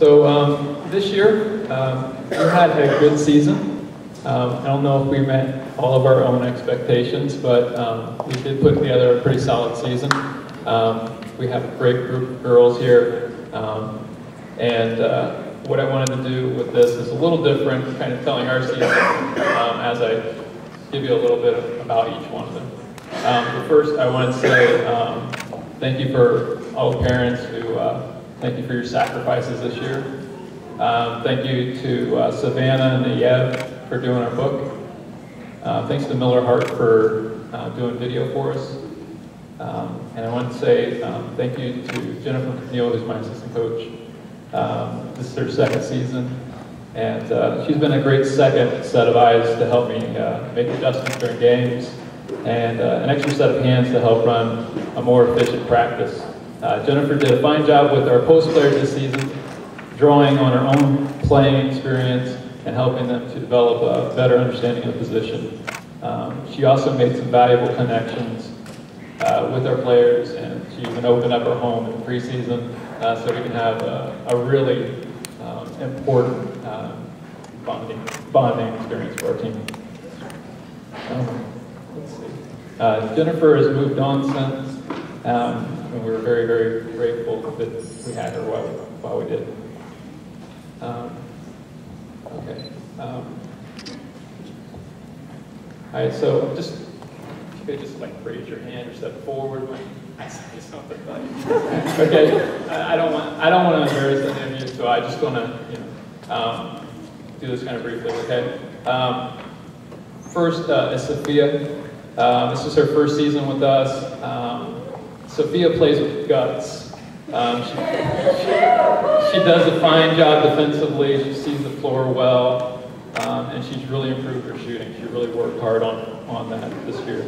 This year, we had a good season. I don't know if we met all of our own expectations, but we did put together a pretty solid season. We have a great group of girls here, and what I wanted to do with this is a little different, kind of telling our season as I give you a little bit about each one of them. But first, I want to say thank you for all the parents who, thank you for your sacrifices this year. Thank you to Savannah and Niev for doing our book. Thanks to Miller Hart for doing video for us. And I want to say thank you to Jennifer McNeil, who's my assistant coach. This is her second season, and she's been a great second set of eyes to help me make adjustments during games, and an extra set of hands to help run a more efficient practice. Jennifer did a fine job with our post players this season, drawing on her own playing experience and helping them to develop a better understanding of the position. She also made some valuable connections with our players, and she even opened up her home in preseason so we can have a really important bonding experience for our team. Let's see. Jennifer has moved on since, and we were very, very grateful that we had her while we did. Okay. All right, so just, if you could just like raise your hand or step forward when I say something like, okay, I don't want to embarrass any of you, so I just want to, do this kind of briefly, okay? First is Sophia. This is her first season with us. Sophia plays with guts. She does a fine job defensively. She sees the floor well, and she's really improved her shooting. She really worked hard on that this year.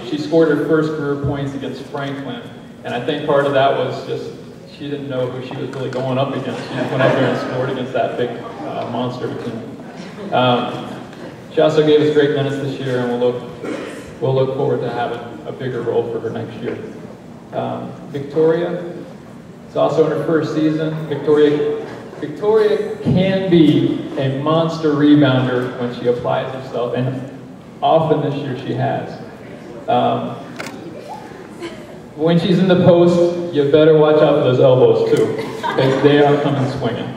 She scored her first career points against Franklin, and I think part of that was just she didn't know who she was really going up against. She just went out there and scored against that big monster team. She also gave us great minutes this year, and we'll look forward to having a bigger role for her next year. Victoria is also in her first season. Victoria can be a monster rebounder when she applies herself, and often this year she has. When she's in the post, you better watch out for those elbows too, because they are coming swinging.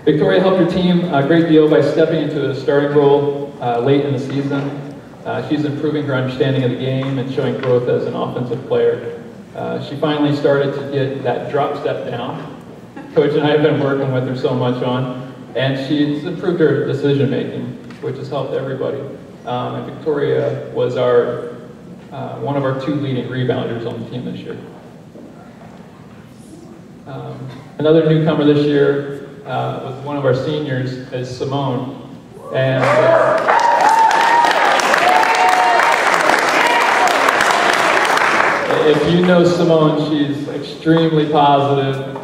Victoria helped her team a great deal by stepping into a starting role late in the season. She's improving her understanding of the game and showing growth as an offensive player. She finally started to get that drop step down. Coach and I have been working with her so much on, and she's improved her decision making, which has helped everybody. And Victoria was one of our 2 leading rebounders on the team this year. Another newcomer this year was one of our seniors, is Simone. And if you know Simone, she's extremely positive,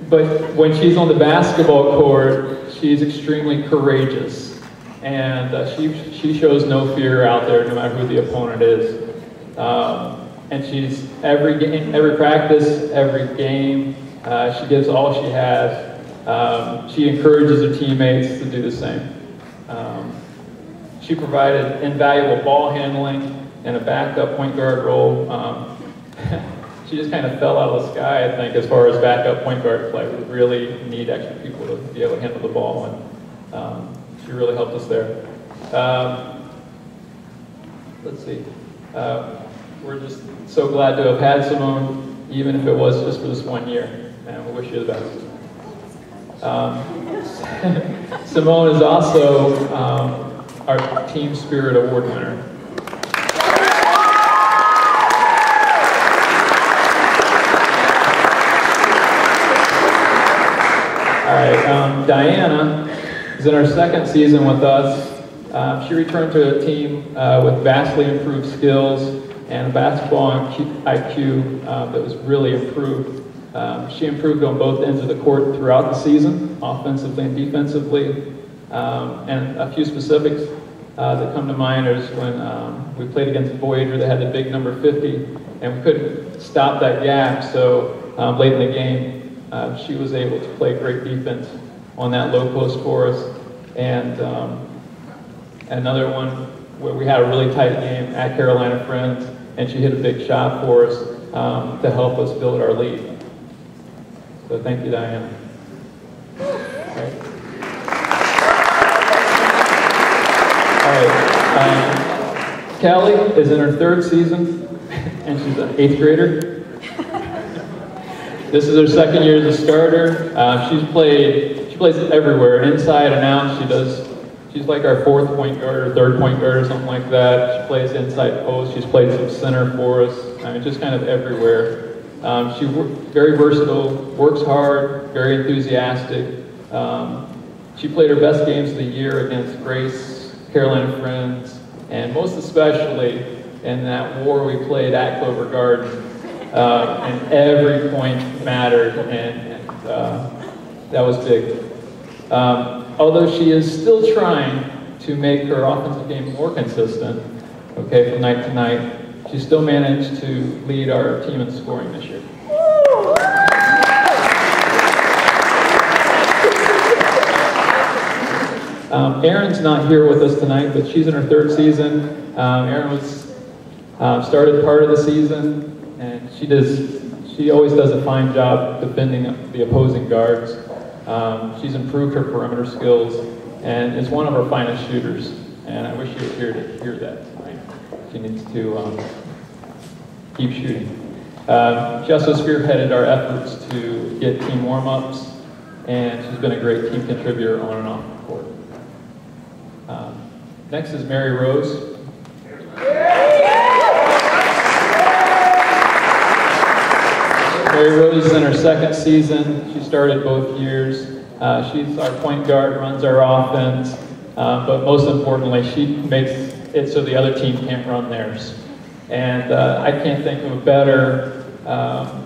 but when she's on the basketball court, she's extremely courageous, and she shows no fear out there, no matter who the opponent is. And she's every game, every practice, every game, she gives all she has. She encourages her teammates to do the same. She provided invaluable ball handling and a backup point guard role. She just kind of fell out of the sky, I think, as far as backup point guard play. We really need extra people to be able to handle the ball, and she really helped us there. Let's see. We're just so glad to have had Simone, even if it was just for this 1 year, and we wish you the best. Simone is also our Team Spirit Award winner. Diana is in her second season with us. She returned to a team with vastly improved skills and a basketball IQ that was really improved. She improved on both ends of the court throughout the season, offensively and defensively. And a few specifics, that come to mind is when we played against Voyager. They had the big number 50, and we couldn't stop that gap. So late in the game, she was able to play great defense on that low post for us. And another one where we had a really tight game at Carolina Friends, and she hit a big shot for us to help us build our lead. So thank you, Diana. All right. Callie is in her 3rd season, and she's an 8th grader. This is her 2nd year as a starter. She plays everywhere, inside and out. She's like our 4th point guard or 3rd point guard or something like that. She plays inside post. She's played some center for us. I mean, just kind of everywhere. She's very versatile, works hard, very enthusiastic. She played her best games of the year against Grace, Carolina Friends, and most especially in that war we played at Clover Garden. And every point mattered, and that was big. Although she is still trying to make her offensive game more consistent, okay, from night to night, she still managed to lead our team in scoring this year. Erin's not here with us tonight, but she's in her 3rd season. Erin was started part of the season, and she always does a fine job defending the opposing guards. She's improved her perimeter skills, and is one of our finest shooters. And I wish she was here to hear that tonight. She needs to keep shooting. She also spearheaded our efforts to get team warm-ups, and she's been a great team contributor on and off the court. Next is Mary Rose. Mary Rose is in her 2nd season. She started both years. She's our point guard, runs our offense, but most importantly, she makes it so the other team can't run theirs. And I can't think of a better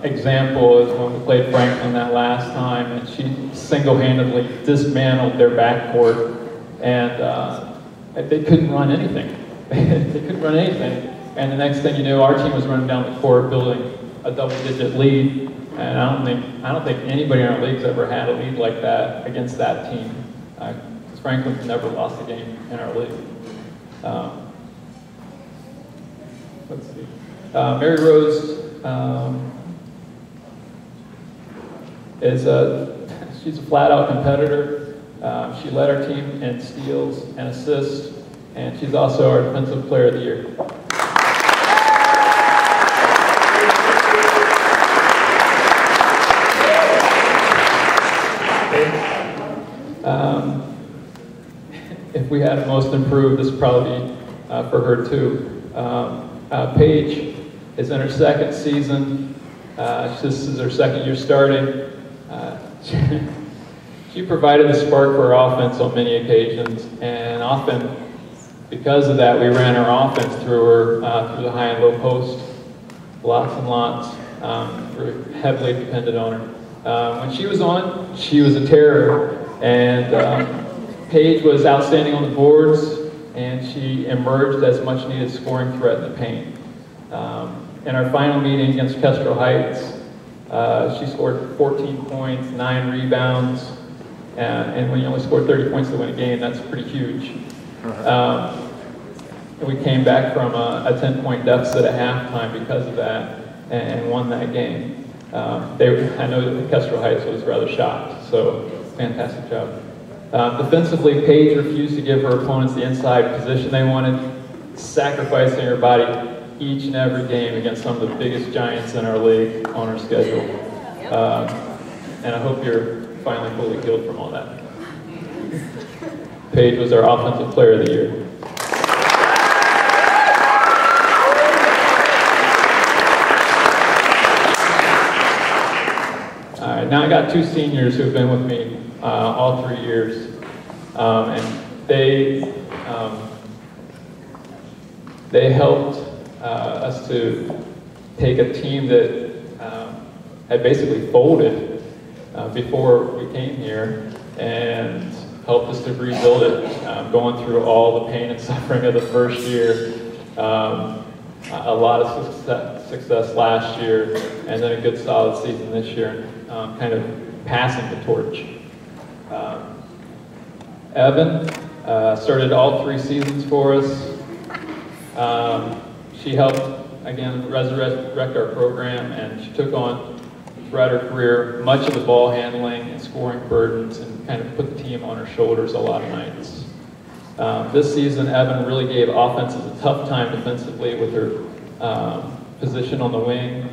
example as when we played Franklin that last time, and she single-handedly dismantled their backcourt, and they couldn't run anything. They couldn't run anything. And the next thing you knew, our team was running down the court, building a double-digit lead. And I don't think anybody in our league's ever had a lead like that against that team. Franklin's never lost a game in our league. Let's see. Mary Rose she's a flat-out competitor. She led our team in steals and assists, and she's also our Defensive Player of the Year. If we had a most improved, this would probably be for her too. Paige is in her 2nd season. This is her 2nd year starting. She provided the spark for our offense on many occasions, and often because of that, we ran our offense through her, through the high and low post, lots and lots. We're heavily dependent on her. When she was on, she was a terror, and Paige was outstanding on the boards, and she emerged as much needed scoring threat in the paint. In our final meeting against Kestrel Heights, she scored 14 points, 9 rebounds, and when you only scored 30 points to win a game, that's pretty huge. And we came back from a 10-point deficit at halftime because of that, and won that game. I know that Kestrel Heights was rather shocked, so fantastic job. Defensively, Paige refused to give her opponents the inside position they wanted, sacrificing her body each and every game against some of the biggest giants in our league on our schedule. And I hope you're finally fully healed from all that. Paige was our Offensive Player of the Year. All right, now I got 2 seniors who've been with me all 3 years, and they helped us to take a team that had basically folded before we came here, and helped us to rebuild it, going through all the pain and suffering of the first year. A lot of success last year, and then a good solid season this year, kind of passing the torch. Evan started all 3 seasons for us. She helped, again, resurrect our program, and she took on, throughout her career, much of the ball handling and scoring burdens, and kind of put the team on her shoulders a lot of nights. This season, Evan really gave offenses a tough time defensively with her position on the wing.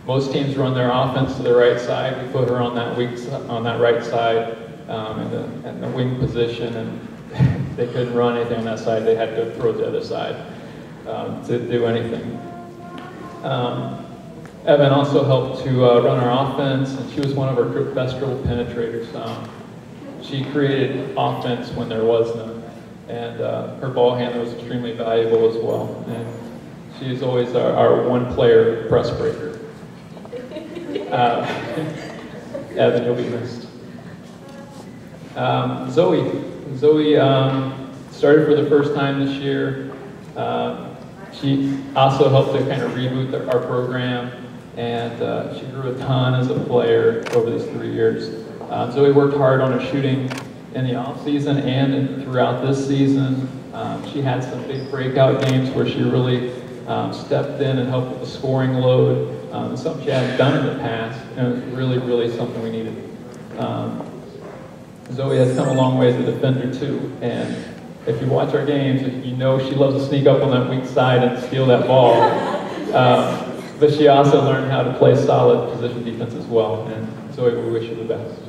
Most teams run their offense to the right side. We put her on that right side in the wing position, and they couldn't run anything on that side. They had to throw it to the other side to do anything. Evan also helped to run our offense, and she was one of our best dribble penetrators. She created offense when there was none, and her ball handler was extremely valuable as well. And she's always our one-player press breaker. Evan, you'll be missed. Zoe started for the first time this year. She also helped to kind of reboot our program, and she grew a ton as a player over these 3 years. Zoe worked hard on her shooting in the off season and throughout this season. She had some big breakout games where she really stepped in and helped with the scoring load. Something she hadn't done in the past, and it was really, really something we needed. Zoe has come a long way as a defender too, and if you watch our games, you know she loves to sneak up on that weak side and steal that ball. But she also learned how to play solid position defense as well, and Zoe, we wish you the best.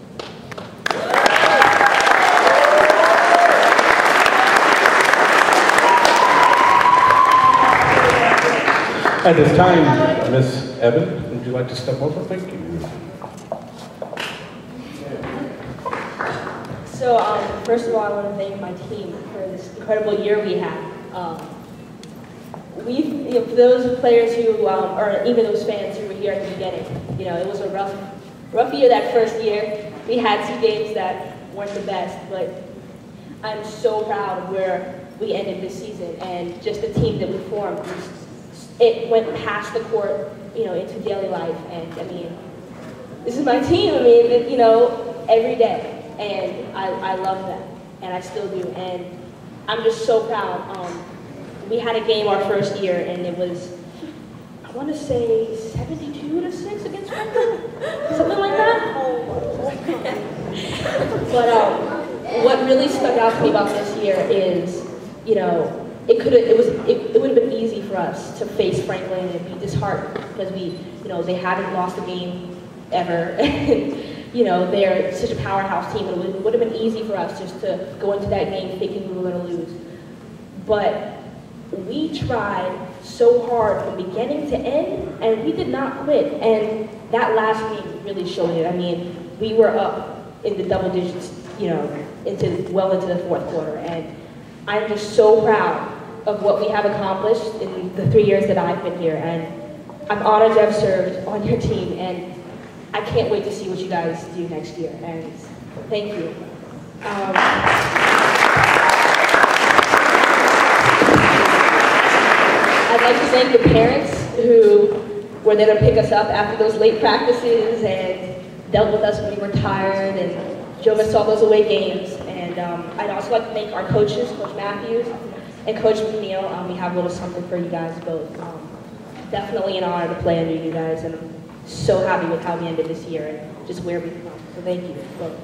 At this time, Ms. Evan, would you like to step over? Thank you. So, first of all, I want to thank my team for this incredible year we had. For those players who, or even those fans who were here at the beginning, it was a rough year that first year. We had 2 games that weren't the best, but I'm so proud of where we ended this season and just the team that we formed. It went past the court, into daily life, and I mean, this is my team. I mean, every day. And I love them, and I still do, and I'm just so proud. We had a game our first year, and it was, I want to say 72-6 against Franklin, something like that. But what really stuck out to me about this year is, it would have been easy for us to face Franklin and be disheartened because they haven't lost a game ever. They're such a powerhouse team, and it would have been easy for us just to go into that game thinking we were going to lose. But we tried so hard from beginning to end, and we did not quit. And that last game really showed it. I mean, we were up in the double digits, well into the 4th quarter. And I'm just so proud of what we have accomplished in the 3 years that I've been here. And I'm honored to have served on your team, and I can't wait to see what you guys do next year, and thank you. I'd like to thank the parents who were there to pick us up after those late practices and dealt with us when we were tired and drove us to all those away games. And I'd also like to thank our coaches, Coach Matthews and Coach McNeil. We have a little something for you guys both. Definitely an honor to play under you guys, and I'm so happy with how we ended this year and just where we've come. So thank you both.